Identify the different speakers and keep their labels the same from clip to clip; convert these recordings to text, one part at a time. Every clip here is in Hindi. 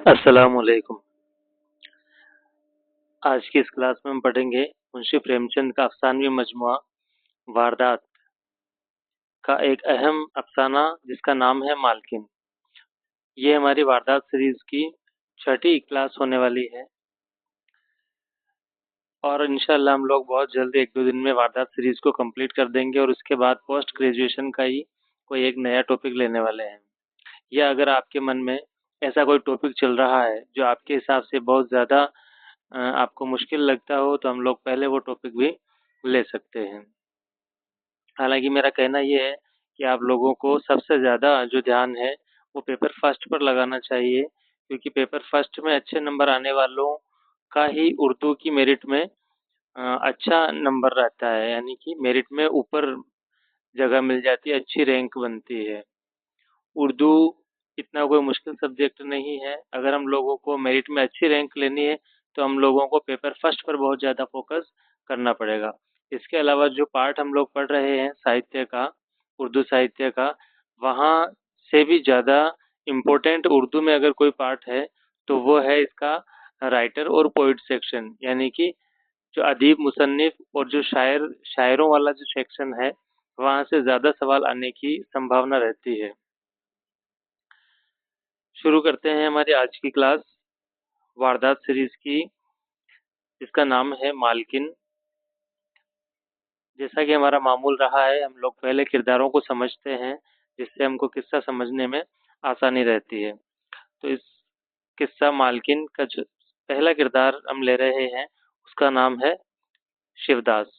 Speaker 1: अस्सलामुअलैकुम। आज की इस क्लास में हम पढ़ेंगे मुंशी प्रेमचंद का अफसानवी मजमुआ वारदात का एक अहम अफसाना जिसका नाम है मालकिन। ये हमारी वारदात सीरीज की छठी क्लास होने वाली है और इंशाल्लाह हम लोग बहुत जल्द 1-2 दिन में वारदात सीरीज को कंप्लीट कर देंगे और उसके बाद पोस्ट ग्रेजुएशन का ही कोई एक नया टॉपिक लेने वाले हैं। या अगर आपके मन में ऐसा कोई टॉपिक चल रहा है जो आपके हिसाब से बहुत ज़्यादा आपको मुश्किल लगता हो तो हम लोग पहले वो टॉपिक भी ले सकते हैं। हालांकि मेरा कहना ये है कि आप लोगों को सबसे ज़्यादा जो ध्यान है वो पेपर फर्स्ट पर लगाना चाहिए, क्योंकि पेपर फर्स्ट में अच्छे नंबर आने वालों का ही उर्दू की मेरिट में अच्छा नंबर रहता है, यानी कि मेरिट में ऊपर जगह मिल जाती है, अच्छी रैंक बनती है। उर्दू इतना कोई मुश्किल सब्जेक्ट नहीं है। अगर हम लोगों को मेरिट में अच्छी रैंक लेनी है तो हम लोगों को पेपर फर्स्ट पर बहुत ज़्यादा फोकस करना पड़ेगा। इसके अलावा जो पार्ट हम लोग पढ़ रहे हैं साहित्य का, उर्दू साहित्य का, वहाँ से भी ज़्यादा इम्पोर्टेंट उर्दू में अगर कोई पार्ट है तो वो है इसका राइटर और पोइट सेक्शन, यानी कि जो अदीब मुसन्निफ और जो शायरों वाला जो सेक्शन है वहाँ से ज़्यादा सवाल आने की संभावना रहती है। शुरू करते हैं हमारी आज की क्लास वारदात सीरीज की, जिसका नाम है मालकिन। जैसा कि हमारा मामूल रहा है, हम लोग पहले किरदारों को समझते हैं जिससे हमको किस्सा समझने में आसानी रहती है। तो इस किस्सा मालकिन का जो पहला किरदार हम ले रहे हैं उसका नाम है शिवदास।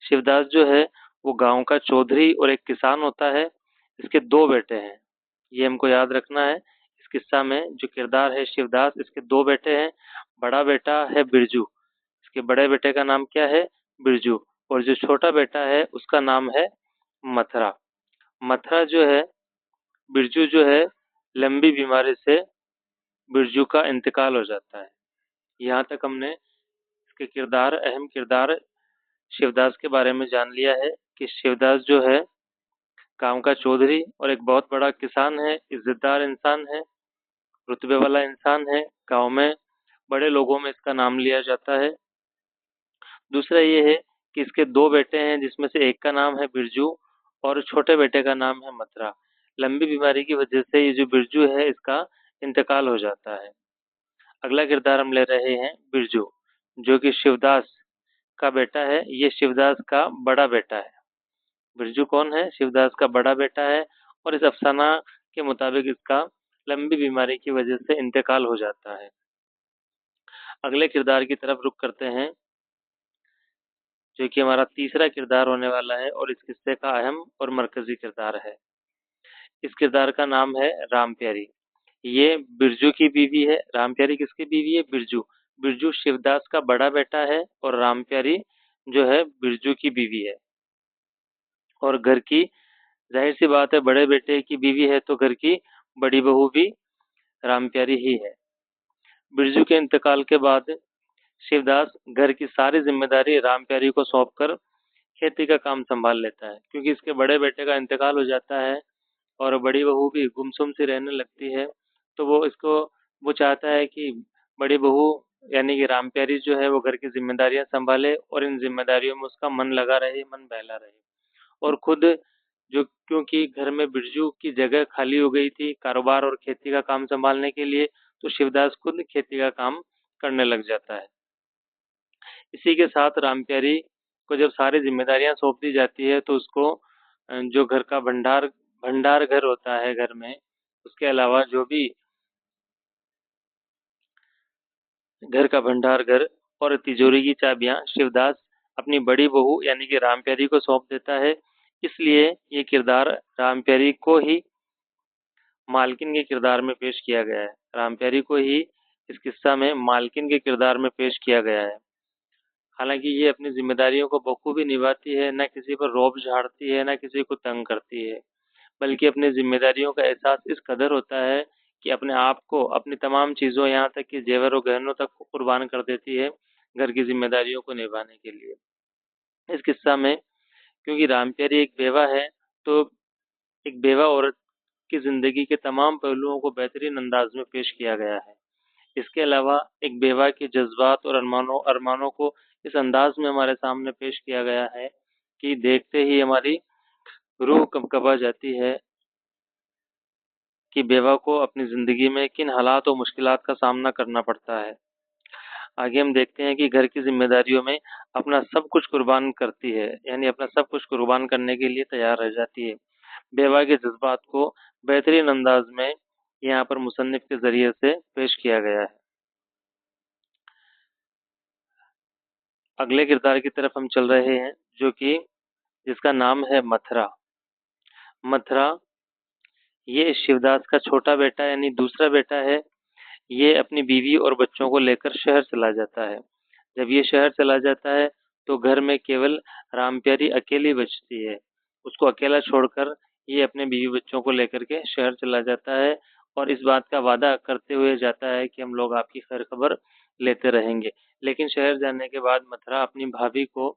Speaker 1: शिवदास जो है वो गांव का चौधरी और एक किसान होता है। इसके दो बेटे हैं, ये हमको याद रखना है। इस किस्सा में जो किरदार है शिवदास, इसके दो बेटे हैं। बड़ा बेटा है बिरजू, इसके बड़े बेटे का नाम क्या है? बिरजू। और जो छोटा बेटा है उसका नाम है मथुरा। मथुरा जो है, बिरजू जो है, लंबी बीमारी से बिरजू का इंतकाल हो जाता है। यहाँ तक हमने इसके किरदार, अहम किरदार शिवदास के बारे में जान लिया है कि शिवदास जो है गांव का चौधरी और एक बहुत बड़ा किसान है, इज्जतदार इंसान है, रुतबे वाला इंसान है। गांव में बड़े लोगों में इसका नाम लिया जाता है। दूसरा ये है कि इसके दो बेटे हैं जिसमें से एक का नाम है बिरजू और छोटे बेटे का नाम है मथुरा। लंबी बीमारी की वजह से ये जो बिरजू है इसका इंतकाल हो जाता है। अगला किरदार हम ले रहे हैं बिरजू, जो कि शिवदास का बेटा है। ये शिवदास का बड़ा बेटा है। बिरजू कौन है? शिवदास का बड़ा बेटा है और इस अफसाना के मुताबिक इसका लंबी बीमारी की वजह से इंतकाल हो जाता है। अगले किरदार की तरफ रुख करते हैं, जो कि हमारा तीसरा किरदार होने वाला है और इस किस्से का अहम और मरकजी किरदार है। इस किरदार का नाम है राम प्यारी। ये बिरजू की बीवी है। राम प्यारी किसकी बीवी है? बिरजू। बिरजू शिवदास का बड़ा बेटा है और राम प्यारी जो है बिरजू की बीवी है। और घर की, जाहिर सी बात है, बड़े बेटे की बीवी है तो घर की बड़ी बहू भी राम प्यारी ही है। बिरजू के इंतकाल के बाद शिवदास घर की सारी जिम्मेदारी राम प्यारी को सौंपकर खेती का काम संभाल लेता है, क्योंकि इसके बड़े बेटे का इंतकाल हो जाता है और बड़ी बहू भी गुमसुम सी रहने लगती है। तो वो चाहता है कि बड़ी बहू यानी कि राम प्यारी जो है वो घर की जिम्मेदारियां संभाले और इन जिम्मेदारियों में उसका मन लगा रहे, मन बहला रहे। और खुद जो, क्योंकि घर में बिरजू की जगह खाली हो गई थी कारोबार और खेती का काम संभालने के लिए, तो शिवदास खुद खेती का काम करने लग जाता है। इसी के साथ राम प्यारी को जब सारी जिम्मेदारियां सौंप दी जाती है तो उसको जो घर का भंडार भंडार घर होता है घर में, उसके अलावा जो भी घर का भंडार घर और तिजोरी की चाबियां शिवदास अपनी बड़ी बहू यानी कि राम प्यारी को सौंप देता है। इसलिए ये किरदार राम प्यारी को ही मालकिन के किरदार में पेश किया गया है। राम प्यारी को ही इस किस्सा में मालकिन के किरदार में पेश किया गया है। हालांकि ये अपनी जिम्मेदारियों को बखूबी निभाती है, न किसी पर रौब झाड़ती है, न किसी को तंग करती है, बल्कि अपनी जिम्मेदारियों का एहसास इस कदर होता है कि अपने आप को, अपनी तमाम चीज़ों, यहाँ तक कि जेवर और गहनों तक कुर्बान कर देती है घर की जिम्मेदारियों को निभाने के लिए। इस किस्सा में क्योंकि राम प्यारी एक बेवा है, तो एक बेवा औरत की जिंदगी के तमाम पहलुओं को बेहतरीन अंदाज में पेश किया गया है। इसके अलावा एक बेवा के जज्बात और अरमानों अरमानों को इस अंदाज में हमारे सामने पेश किया गया है कि देखते ही हमारी रूह कंपा जाती है कि बेवा को अपनी जिंदगी में किन हालात और मुश्किलात का सामना करना पड़ता है। आगे हम देखते हैं कि घर की जिम्मेदारियों में अपना सब कुछ कुर्बान करती है, यानी अपना सब कुछ कुर्बान करने के लिए तैयार रह जाती है। बेवा के जज्बात को बेहतरीन अंदाज में यहाँ पर मुसन्निफ के जरिए से पेश किया गया है। अगले किरदार की तरफ हम चल रहे हैं, जो कि जिसका नाम है मथुरा। मथुरा ये शिवदास का छोटा बेटा यानी दूसरा बेटा है। ये अपनी बीवी और बच्चों को लेकर शहर चला जाता है। जब ये शहर चला जाता है तो घर में केवल रामप्यारी अकेली बचती है। उसको अकेला छोड़कर ये अपने बीवी बच्चों को लेकर के शहर चला जाता है और इस बात का वादा करते हुए जाता है कि हम लोग आपकी खैर खबर लेते रहेंगे। लेकिन शहर जाने के बाद मथुरा अपनी भाभी को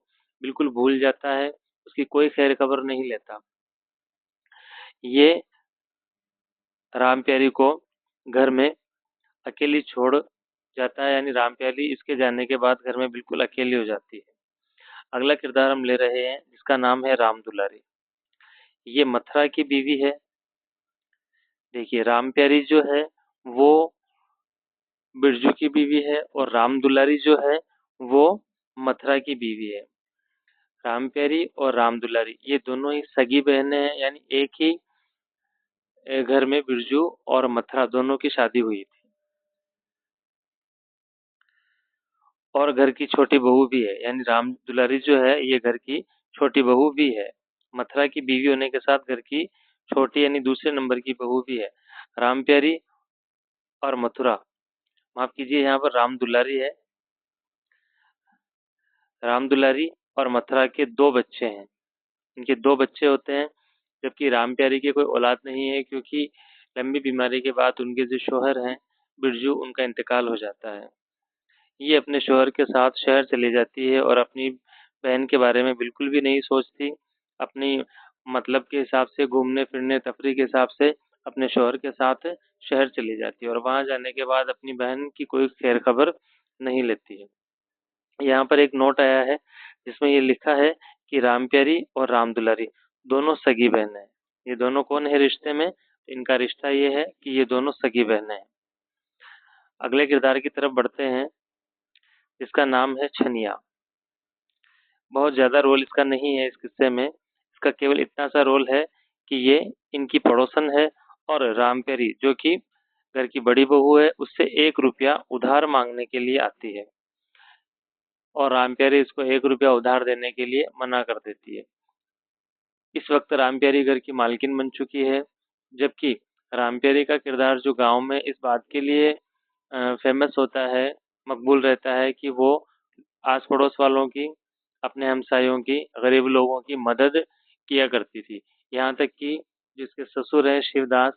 Speaker 1: बिल्कुल भूल जाता है, उसकी कोई खैर खबर नहीं लेता। ये रामप्यारी को घर में अकेली छोड़ जाता है, यानी रामप्यारी इसके जाने के बाद घर में बिल्कुल अकेली हो जाती है। अगला किरदार हम ले रहे हैं, जिसका नाम है राम दुलारी। ये मथुरा की बीवी है। देखिए, रामप्यारी जो है वो बिरजू की बीवी है और राम दुलारी जो है वो मथुरा की बीवी है। रामप्यारी और राम दुलारी ये दोनों ही सगी बहनें हैं, यानी एक ही घर में बिरजू और मथुरा दोनों की शादी हुई थी। और घर की छोटी बहू भी है, यानी राम दुलारी जो है ये घर की छोटी बहू भी है। मथुरा की बीवी होने के साथ घर की छोटी यानी दूसरे नंबर की बहू भी है। राम प्यारी और मथुरा, माफ कीजिए यहाँ पर राम दुलारी है। राम दुलारी और मथुरा के दो बच्चे हैं। इनके दो बच्चे होते हैं, जबकि राम प्यारी की कोई औलाद नहीं है, क्योंकि लंबी बीमारी के बाद उनके जो शोहर हैं बिरजू, उनका इंतकाल हो जाता है। ये अपने शौहर के साथ शहर चली जाती है और अपनी बहन के बारे में बिल्कुल भी नहीं सोचती। अपनी मतलब के हिसाब से घूमने फिरने तफरी के हिसाब से अपने शौहर के साथ शहर चली जाती है और वहां जाने के बाद अपनी बहन की कोई खैर खबर नहीं लेती है। यहाँ पर एक नोट आया है जिसमें ये लिखा है कि राम प्यारी और राम दुलारी दोनों सगी बहनें हैं। ये दोनों कौन है रिश्ते में? इनका रिश्ता ये है कि ये दोनों सगी बहनें हैं। अगले किरदार की तरफ बढ़ते हैं, इसका नाम है छनिया। बहुत ज्यादा रोल इसका नहीं है इस किस्से में। इसका केवल इतना सा रोल है कि ये इनकी पड़ोसन है और रामप्यारी जो कि घर की बड़ी बहू है उससे 1 रुपया उधार मांगने के लिए आती है और रामप्यारी इसको 1 रुपया उधार देने के लिए मना कर देती है। इस वक्त रामप्यारी घर की मालकिन बन चुकी है, जबकि रामप्यारी का किरदार जो गांव में इस बात के लिए फेमस होता है, मकबूल रहता है कि वो आस पड़ोस वालों की, अपने हमसायों की, गरीब लोगों की मदद किया करती थी। यहाँ तक कि जिसके ससुर हैं शिवदास,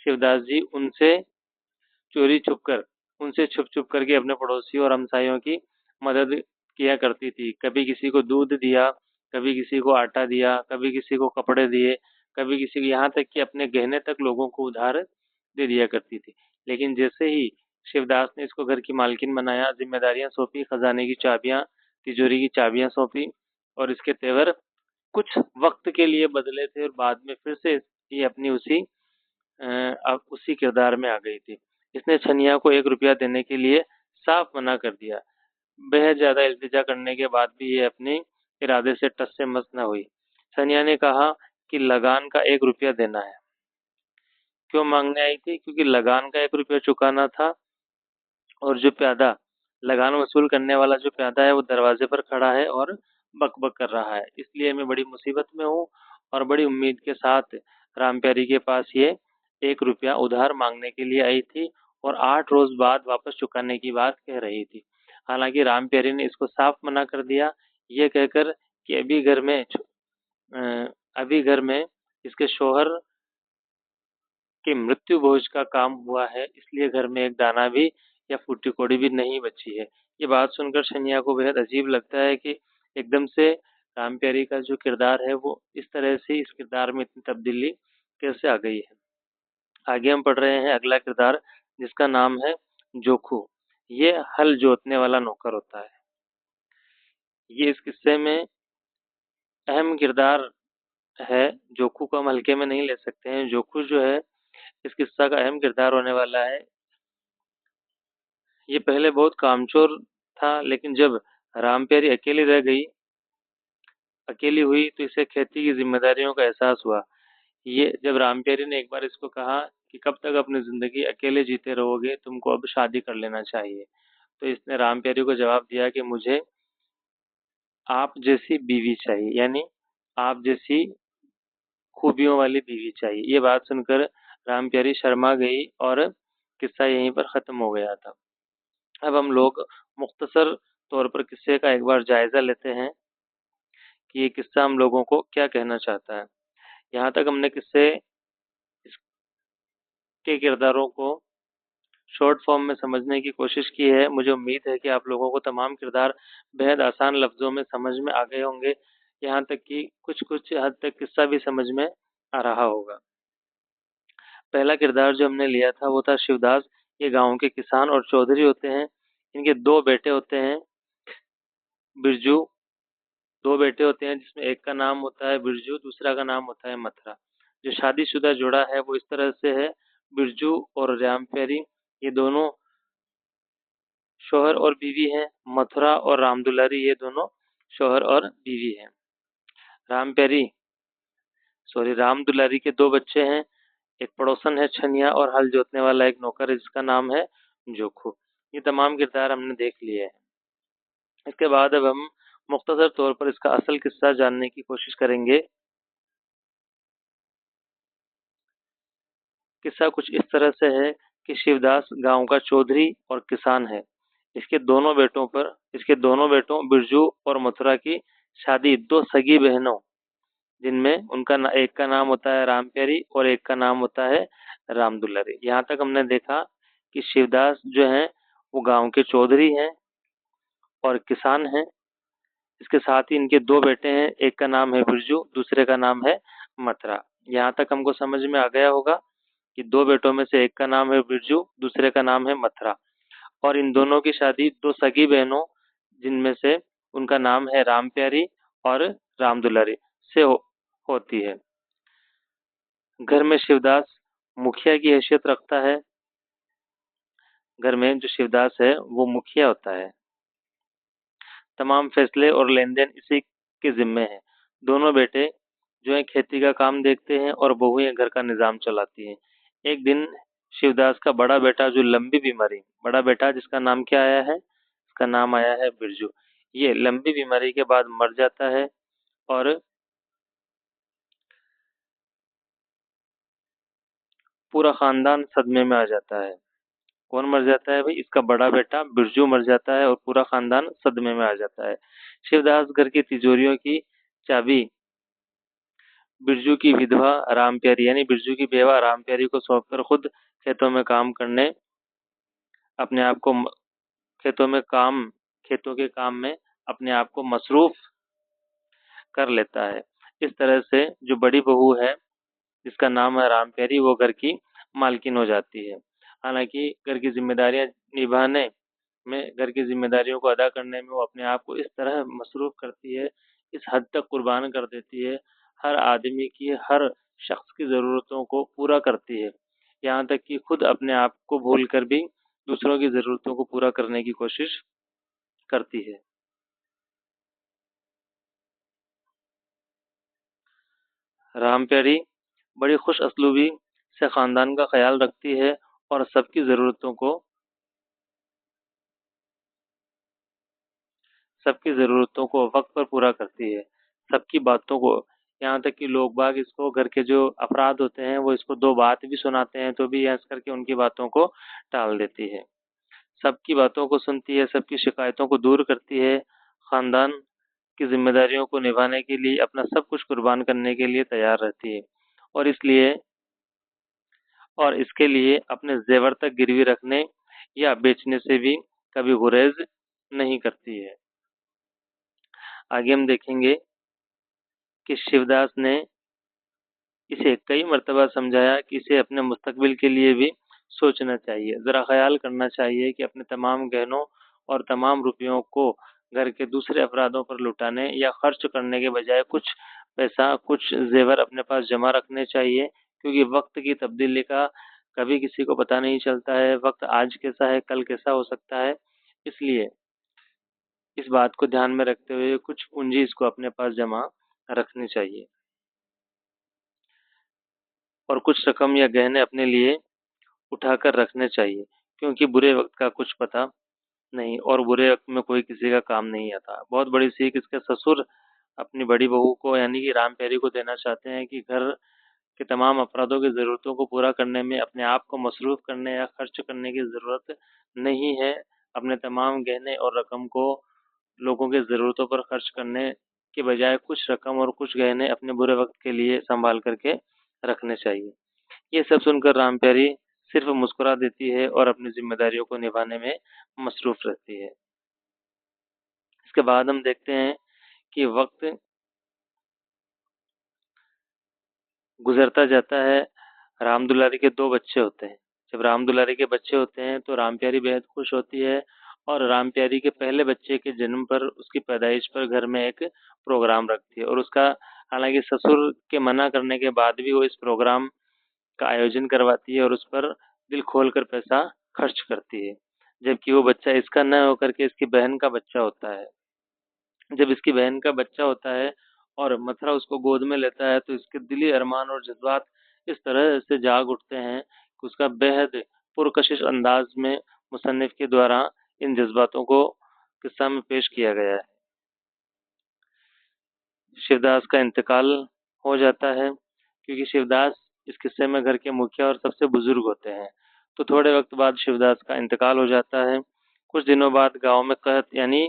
Speaker 1: शिवदास जी उनसे चोरी छुप कर, उनसे छुप छुप करके अपने पड़ोसियों और हमसायों की मदद किया करती थी। कभी किसी को दूध दिया, कभी किसी को आटा दिया, कभी किसी को कपड़े दिए, कभी किसी को, यहाँ तक कि अपने गहने तक लोगों को उधार दे दिया करती थी। लेकिन जैसे ही शिवदास ने इसको घर की मालकिन बनाया, जिम्मेदारियां सौंपी, खजाने की चाबियां, तिजोरी की चाबियां सौंपी और इसके तेवर कुछ वक्त के लिए बदले थे और बाद में फिर से ये अपनी अब उसी किरदार में आ गई थी। इसने छनिया को 1 रुपया देने के लिए साफ मना कर दिया। बेहद ज्यादा इल्तिजा करने के बाद भी ये अपने इरादे से टस से मस न हुई। छनिया ने कहा कि लगान का 1 रुपया देना है। क्यों मांगने आई थी? क्योंकि लगान का 1 रुपया चुकाना था और जो प्यादा, लगान वसूल करने वाला जो प्यादा है वो दरवाजे पर खड़ा है और बक बक कर रहा है, इसलिए मैं बड़ी मुसीबत में हूँ और बड़ी उम्मीद के साथ राम प्यारी के पास ये 1 रुपया उधार मांगने के लिए आई थी और 8 रोज बाद वापस चुकाने की बात कह रही थी। हालांकि राम प्यारी ने इसको साफ मना कर दिया, ये कहकर कि अभी घर में इसके शोहर कि मृत्यु भोज का काम हुआ है, इसलिए घर में एक दाना भी या फूटी कौड़ी भी नहीं बची है। ये बात सुनकर शनिया को बेहद अजीब लगता है कि एकदम से राम प्यारी का जो किरदार है वो इस तरह से इस किरदार में इतनी तब्दीली कैसे आ गई है। आगे हम पढ़ रहे हैं अगला किरदार, जिसका नाम है जोखू। ये हल जोतने वाला नौकर होता है। ये इस किस्से में अहम किरदार है। जोखू को हम हल्के में नहीं ले सकते हैं। जोखू जो है इस किस्सा का अहम किरदार होने वाला है। ये पहले बहुत कामचोर था, लेकिन जब राम प्यारी अकेली हुई तो इसे खेती की जिम्मेदारियों का एहसास हुआ। ये जब राम प्यारी ने एक बार इसको कहा कि कब तक अपनी जिंदगी अकेले जीते रहोगे, तुमको अब शादी कर लेना चाहिए, तो इसने राम प्यारी को जवाब दिया कि मुझे आप जैसी बीवी चाहिए, यानी आप जैसी खूबियों वाली बीवी चाहिए। ये बात सुनकर राम प्यारी शर्मा गई और किस्सा यहीं पर खत्म हो गया था। अब हम लोग मुख्तसर तौर पर किस्से का एक बार जायजा लेते हैं कि ये किस्सा हम लोगों को क्या कहना चाहता है। यहाँ तक हमने किस्से के किरदारों को शॉर्ट फॉर्म में समझने की कोशिश की है। मुझे उम्मीद है कि आप लोगों को तमाम किरदार बेहद आसान लफ्जों में समझ में आ गए होंगे, यहाँ तक कि कुछ कुछ हद तक किस्सा भी समझ में आ रहा होगा। पहला किरदार जो हमने लिया था वो था शिवदास। ये गांव के किसान और चौधरी होते हैं। इनके दो बेटे होते हैं, बिरजू। दो बेटे होते हैं जिसमें एक का नाम होता है बिरजू, दूसरा का नाम होता है मथुरा। जो शादीशुदा जोड़ा है वो इस तरह से है, बिरजू और राम प्यारी ये दोनों शौहर और बीवी हैं। मथुरा और राम दुलारी ये दोनों शौहर और बीवी हैं। राम प्यारी राम दुलारी के दो बच्चे हैं। एक पड़ोसन है छनिया और हल जोतने वाला एक नौकर है जिसका नाम है जोखू। ये तमाम किरदार हमने देख लिए हैं। इसके बाद अब हम मुख्तसर तौर पर इसका असल किस्सा जानने की कोशिश करेंगे। किस्सा कुछ इस तरह से है कि शिवदास गांव का चौधरी और किसान है। इसके दोनों बेटों बिरजू और मथुरा की शादी दो सगी बहनों, जिनमें एक का नाम होता है राम प्यारी और एक का नाम होता है राम दुलारी। यहाँ तक हमने देखा कि शिवदास जो हैं वो गांव के चौधरी हैं और किसान हैं। इसके साथ ही इनके दो बेटे हैं, एक का नाम है बिरजू, दूसरे का नाम है मथुरा। यहाँ तक हमको समझ में आ गया होगा कि दो बेटों में से एक का नाम है बिरजू, दूसरे का नाम है मथुरा, और इन दोनों की शादी दो सगी बहनों, जिनमें से उनका नाम है राम प्यारी और राम दुलारी से होती है। घर में शिवदास मुखिया की हैसियत रखता है। घर में जो शिवदास है वो मुखिया होता है। तमाम फैसले और लेन देन इसी के जिम्मे है। दोनों बेटे जो है खेती का काम देखते हैं और बहुएं घर का निजाम चलाती हैं। एक दिन शिवदास का बड़ा बेटा जिसका नाम क्या आया है, इसका नाम आया है बिरजू। ये लंबी बीमारी के बाद मर जाता है और पूरा खानदान सदमे में आ जाता है। कौन मर जाता है भाई? इसका बड़ा बेटा बिरजू मर जाता है और पूरा खानदान सदमे में आ जाता है। शिवदास घर की तिजोरियों की चाबी बिरजू की विधवा राम प्यारी, यानी बिरजू की बेवा राम प्यारी को सौंपकर खुद खेतों में काम करने अपने आप को खेतों में काम खेतों के काम में अपने आप को मसरूफ कर लेता है। इस तरह से जो बड़ी बहू है जिसका नाम है राम प्यारी, वो घर की मालकिन हो जाती है। हालांकि घर की जिम्मेदारियों को अदा करने में वो अपने आप को इस तरह मसरूफ करती है, इस हद तक कुर्बान कर देती है, हर शख्स की ज़रूरतों को पूरा करती है, यहाँ तक कि खुद अपने आप को भूल कर भी दूसरों की ज़रूरतों को पूरा करने की कोशिश करती है। राम प्यारी बड़ी खुश असलूबी से खानदान का ख्याल रखती है और सबकी ज़रूरतों को वक्त पर पूरा करती है। सबकी बातों को, यहाँ तक कि लोग बाग इसको, घर के जो अफराद होते हैं वो इसको दो बात भी सुनाते हैं तो भी हंस करके उनकी बातों को टाल देती है। सबकी बातों को सुनती है, सबकी शिकायतों को दूर करती है, खानदान की जिम्मेदारियों को निभाने के लिए अपना सब कुछ कुर्बान करने के लिए तैयार रहती है, और इसलिए और इसके लिए अपने जेवर तक गिरवी रखने या बेचने से भी कभी गुरेज नहीं करती है। आगे हम देखेंगे कि शिवदास ने इसे कई मर्तबा समझाया कि इसे अपने मुस्तकबिल के लिए भी सोचना चाहिए। ज़रा ख़याल करना चाहिए कि अपने तमाम गहनों और तमाम रुपयों को घर के दूसरे अफ़रादों पर लुटाने या खर्च करने के बजाय कुछ पैसा, कुछ ज़ेवर अपने पास जमा रखने चाहिए, क्योंकि वक़्त की तब्दीली का कभी किसी को पता नहीं चलता है। वक़्त आज कैसा है, कल कैसा हो सकता है। इसलिए इस बात को ध्यान में रखते हुए कुछ पूँजी इसको अपने पास जमा रखनी चाहिए और कुछ रकम या गहने अपने लिए उठाकर रखने चाहिए, क्योंकि बुरे वक़्त का कुछ पता नहीं और बुरे वक़्त में कोई किसी का काम नहीं आता। बहुत बड़ी सीख इसके ससुर अपनी बड़ी बहू को यानी कि राम प्यारी को देना चाहते हैं कि घर के तमाम अफरादों की ज़रूरतों को पूरा करने में अपने आप को मसरूफ़ करने या खर्च करने की ज़रूरत नहीं है। अपने तमाम गहने और रकम को लोगों की ज़रूरतों पर खर्च करने के बजाय कुछ रकम और कुछ गहने अपने बुरे वक़्त के लिए सँभाल कर के रखने चाहिए। ये सब सुनकर राम प्यारी सिर्फ़ मुस्कुरा देती है और अपनी ज़िम्मेदारियों को निभाने में मसरूफ़ रहती है। इसके बाद हम देखते हैं कि वक़्त गुज़रता जाता है। राम दुलारी के 2 बच्चे होते हैं। जब राम दुलारी के बच्चे होते हैं तो राम प्यारी बेहद खुश होती है और राम प्यारी के पहले बच्चे के जन्म पर, उसकी पैदाइश पर घर में एक प्रोग्राम रखती है और उसका हालाँकि ससुर के मना करने के बाद भी वो इस प्रोग्राम का आयोजन करवाती है और उस पर दिल खोल कर पैसा खर्च करती है। जबकि वो बच्चा इसका न होकर के इसकी बहन का बच्चा होता है। जब इसकी बहन का बच्चा होता है और मथुरा उसको गोद में लेता है तो इसके दिली अरमान और जज़्बात इस तरह से जाग उठते हैं कि उसका बेहद पुरकशिश अंदाज में मुसन्निफ के द्वारा इन जज्बातों को किस्सा में पेश किया गया है। शिवदास का इंतकाल हो जाता है, क्योंकि शिवदास इस किस्से में घर के मुखिया और सबसे बुजुर्ग होते हैं। तो थोड़े वक्त बाद शिवदास का इंतकाल हो जाता है। कुछ दिनों बाद गांव में कहत यानी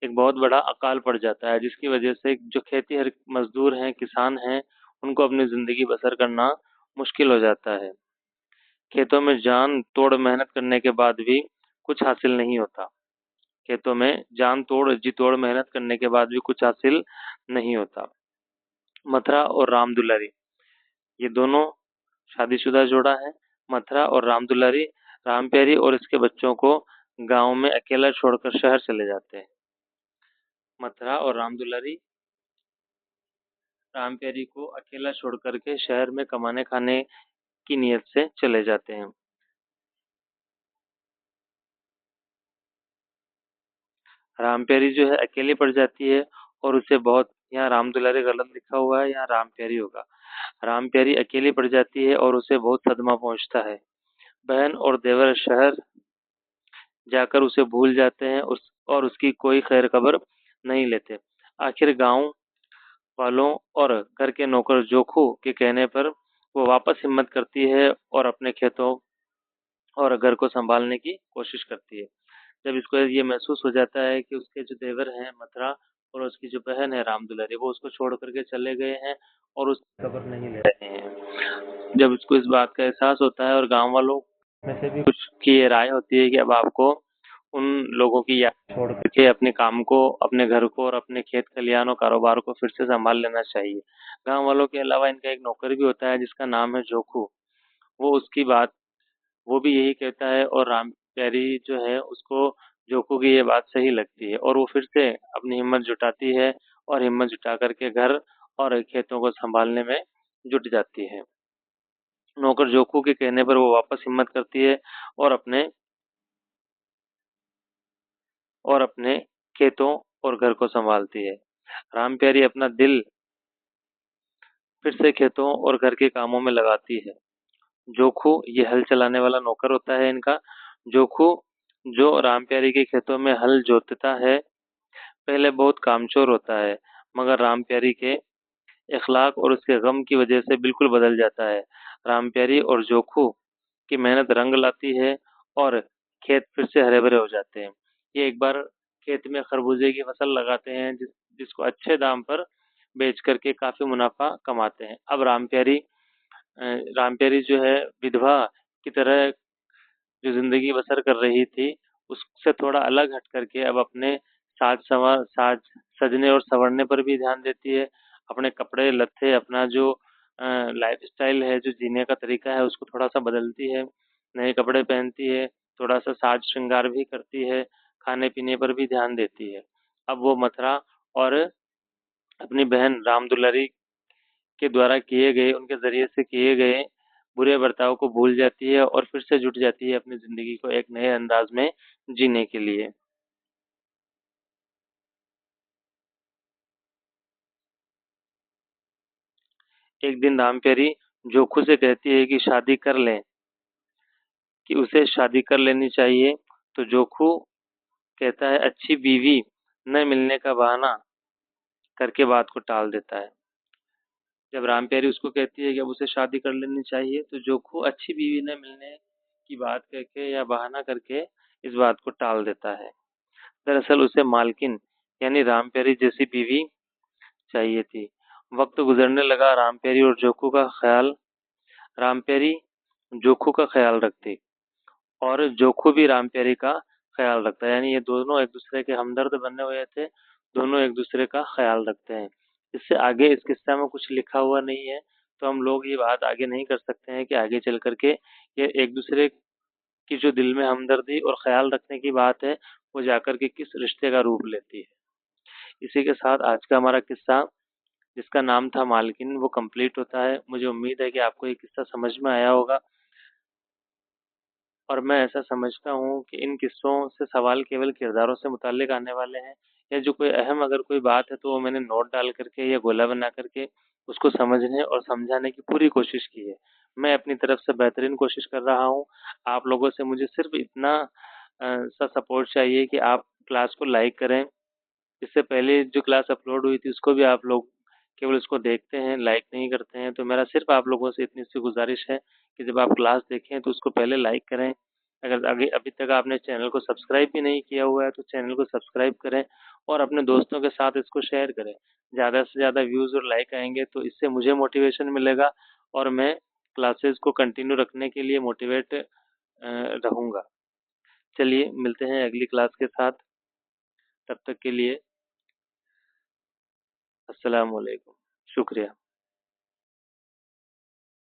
Speaker 1: एक बहुत बड़ा अकाल पड़ जाता है, जिसकी वजह से जो खेती हर मजदूर हैं, किसान हैं, उनको अपनी ज़िंदगी बसर करना मुश्किल हो जाता है। खेतों में जान तोड़ मेहनत करने के बाद भी कुछ हासिल नहीं होता। खेतों में जान तोड़ जी तोड़ मेहनत करने के बाद भी कुछ हासिल नहीं होता। मथुरा और राम दुलारी ये दोनों शादीशुदा जोड़ा है। मथुरा और राम दुलारी राम प्यारी और इसके बच्चों को गांव में अकेला छोड़कर शहर चले जाते हैं। मथुरा और राम दुलारी राम प्यारी को अकेला छोड़ करके शहर में कमाने खाने की नीयत से चले जाते हैं। राम प्यारी जो है अकेली पड़ जाती है और उसे बहुत, यहाँ राम दुलारी गलत लिखा हुआ है, यहाँ राम प्यारी होगा। राम प्यारी अकेली पड़ जाती है और उसे बहुत सदमा पहुंचता है। बहन और देवर शहर जाकर उसे भूल जाते हैं और उसकी कोई खैर खबर नहीं लेते। आखिर गांव वालों और घर के नौकर जोखू के कहने पर वो वापस हिम्मत करती है और अपने खेतों और घर को संभालने की कोशिश करती है। जब इसको ये महसूस हो जाता है कि उसके जो देवर हैं मथुरा और उसकी जो बहन है राम दुलारी, वो उसको छोड़ करके चले गए हैं और उसकी खबर नहीं ले रहे हैं। जब इसको इस बात का एहसास होता है और गांव वालों में से भी कुछ की ये राय होती है कि अब आपको उन लोगों की याद छोड़ करके अपने काम को, अपने घर को और अपने खेत खलिहान और कारोबार को फिर से संभाल लेना चाहिए। गांव वालों के अलावा इनका एक नौकर भी होता है जिसका नाम है जोखू। वो उसकी बात वो भी यही कहता है और राम प्यारी जो है उसको जोकू की ये बात सही लगती है और वो फिर से अपनी हिम्मत जुटाती है और हिम्मत जुटा करके घर और खेतों को संभालने में जुट जाती है। नौकर जोकू के कहने पर वो वापस हिम्मत करती है और अपने खेतों और घर को संभालती है। राम प्यारी अपना दिल फिर से खेतों और घर के कामों में लगाती है। जोखू ये हल चलाने वाला नौकर होता है इनका। जोखू जो राम प्यारी के खेतों में हल जोतता है, पहले बहुत कामचोर होता है, मगर राम प्यारी के इखलाक और उसके गम की वजह से बिल्कुल बदल जाता है। राम प्यारी और जोखू की मेहनत रंग लाती है और खेत फिर से हरे भरे हो जाते हैं। ये एक बार खेत में खरबूजे की फसल लगाते हैं जिसको अच्छे दाम पर बेच करके काफी मुनाफा कमाते हैं। अब राम प्यारी जो है विधवा की तरह जो जिंदगी बसर कर रही थी, उससे थोड़ा अलग हट करके अब अपने साज सजने और संवरने पर भी ध्यान देती है। अपने कपड़े लत्ते, अपना जो लाइफस्टाइल है, जो जीने का तरीका है उसको थोड़ा-सा बदलती है, नए कपड़े पहनती है, थोड़ा-सा साज श्रृंगार भी करती है, खाने-पीने पर भी ध्यान देती है। अब वो मथुरा और अपनी बहन राम दुलारी के द्वारा किए गए, उनके ज़रिए से किए गए बुरे बर्ताव को भूल जाती है और फिर से जुट जाती है अपनी ज़िंदगी को एक नए अंदाज़ में जीने के लिए। एक दिन रामप्यारी जोखू से कहती है कि शादी कर लें, कि उसे शादी कर लेनी चाहिए, तो जोखू कहता है अच्छी बीवी न मिलने का बहाना करके बात को टाल देता है। जब रामप्यारी उसको कहती है कि अब उसे शादी कर लेनी चाहिए, तो जोखू अच्छी बीवी न मिलने की बात करके या बहाना करके इस बात को टाल देता है। दरअसल उसे मालकिन यानी रामप्यारी जैसी बीवी चाहिए थी। वक्त गुजरने लगा, रामप्यारी जोखू का ख्याल रखती और जोखू भी रामप्यारी का ख्याल रखता है, यानी ये दोनों एक दूसरे के हमदर्द बने हुए थे, दोनों एक दूसरे का ख्याल रखते हैं। इससे आगे इस किस्सा में कुछ लिखा हुआ नहीं है, तो हम लोग ये बात आगे नहीं कर सकते हैं कि आगे चल करके ये एक दूसरे की जो दिल में हमदर्दी और ख्याल रखने की बात है, वो जाकर के किस रिश्ते का रूप लेती है। इसी के साथ आज का हमारा किस्सा, जिसका नाम था मालकिन, वो कंप्लीट होता है। मुझे उम्मीद है कि आपको ये किस्सा समझ में आया होगा, और मैं ऐसा समझता हूँ कि इन किस्सों से सवाल केवल किरदारों से मुताल्लिक आने वाले हैं, या जो कोई अहम अगर कोई बात है तो वो मैंने नोट डाल करके या गोला बना करके उसको समझने और समझाने की पूरी कोशिश की है। मैं अपनी तरफ से बेहतरीन कोशिश कर रहा हूँ। आप लोगों से मुझे सिर्फ इतना सा सपोर्ट चाहिए कि आप क्लास को लाइक करें। इससे पहले जो क्लास अपलोड हुई थी उसको भी आप लोग केवल उसको देखते हैं, लाइक नहीं करते हैं। तो मेरा सिर्फ आप लोगों से इतनी सी गुजारिश है कि जब आप क्लास देखें तो उसको पहले लाइक करें। अगर अभी अभी तक आपने चैनल को सब्सक्राइब भी नहीं किया हुआ है तो चैनल को सब्सक्राइब करें और अपने दोस्तों के साथ इसको शेयर करें। ज़्यादा से ज़्यादा व्यूज़ और लाइक आएंगे तो इससे मुझे मोटिवेशन मिलेगा और मैं क्लासेस को कंटिन्यू रखने के लिए मोटिवेट रहूँगा। चलिए मिलते हैं अगली क्लास के साथ। तब तक के लिए अस्सलाम वालेकुम। शुक्रिया।